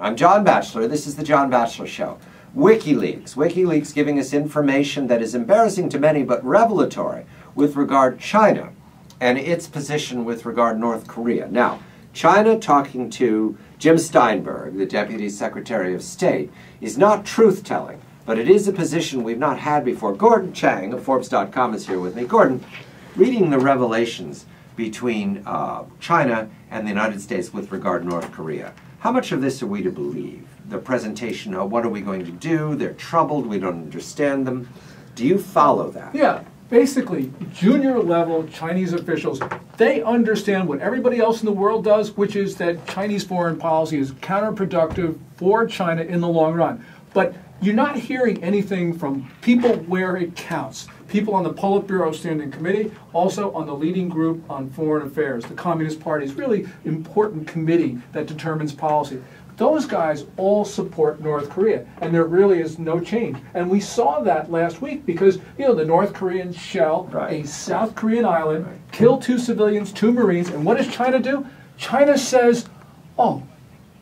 I'm John Batchelor. This is the John Batchelor Show. WikiLeaks. WikiLeaks giving us information that is embarrassing to many but revelatory with regard to China and its position with regard to North Korea. Now, China talking to Jim Steinberg, the Deputy Secretary of State, is not truth-telling, but it is a position we've not had before. Gordon Chang of Forbes.com is here with me. Gordon, reading the revelations between China and the United States with regard to North Korea, how much of this are we to believe? The presentation of what are we going to do? They're troubled. We don't understand them. Do you follow that? Yeah. Basically, junior level Chinese officials, they understand what everybody else in the world does, which is that Chinese foreign policy is counterproductive for China in the long run. But you're not hearing anything from people where it counts. People on the Politburo Standing Committee, also on the leading group on foreign affairs. The Communist Party's really important committee that determines policy. Those guys all support North Korea, and there really is no change. And we saw that last week because, you know, the North Koreans shell a South Korean island, kill 2 civilians, 2 Marines, and what does China do? China says, oh,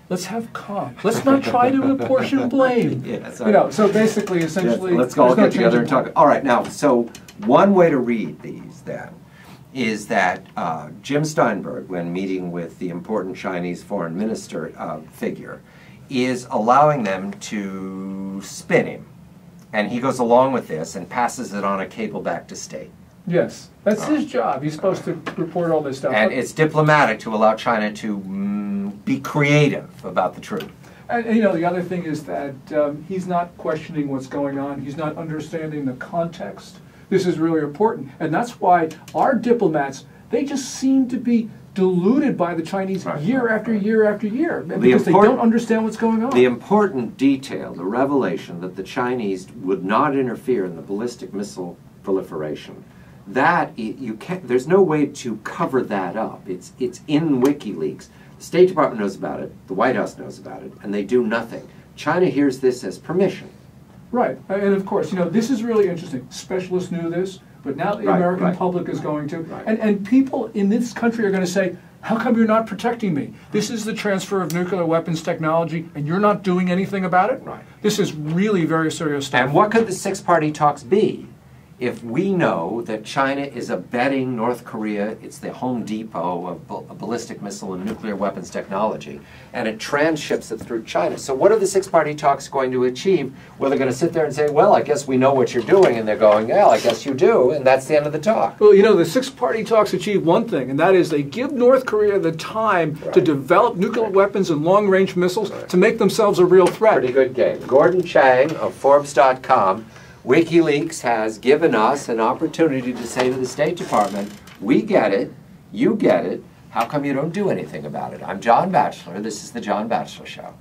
let's have calm. Let's not try to apportion blame. You know, so basically, essentially, let's all get together and talk. All right, now, so one way to read these, then, is that Jim Steinberg, when meeting with the important Chinese foreign minister figure, is allowing them to spin him. And he goes along with this and passes it on a cable back to state. Yes, that's his job. He's supposed to report all this stuff. And it's diplomatic to allow China to be creative about the truth. And you know, the other thing is that he's not questioning what's going on. He's not understanding the context. This is really important. And that's why our diplomats, they just seem to be deluded by the Chinese year after year after year because they don't understand what's going on. The important detail, the revelation that the Chinese would not interfere in the ballistic missile proliferation, that you can't, there's no way to cover that up. It's in WikiLeaks. The State Department knows about it, the White House knows about it, and they do nothing. China hears this as permission. Right, and of course, you know, this is really interesting. Specialists knew this, but now the American public is going to. And people in this country are going to say, how come you're not protecting me? This is the transfer of nuclear weapons technology, and you're not doing anything about it? This is really very serious stuff. And what could the 6-party talks be if we know that China is abetting North Korea? It's the Home Depot of ballistic missile and nuclear weapons technology, and it transships it through China. So what are the 6-party talks going to achieve? Well, they're going to sit there and say, well, I guess we know what you're doing, and they're going, well, I guess you do, and that's the end of the talk. Well, you know, the 6-party talks achieve one thing, and that is they give North Korea the time to develop nuclear weapons and long-range missiles to make themselves a real threat. Pretty good game. Gordon Chang of Forbes.com. WikiLeaks has given us an opportunity to say to the State Department, we get it, you get it, how come you don't do anything about it? I'm John Batchelor, this is the John Batchelor Show.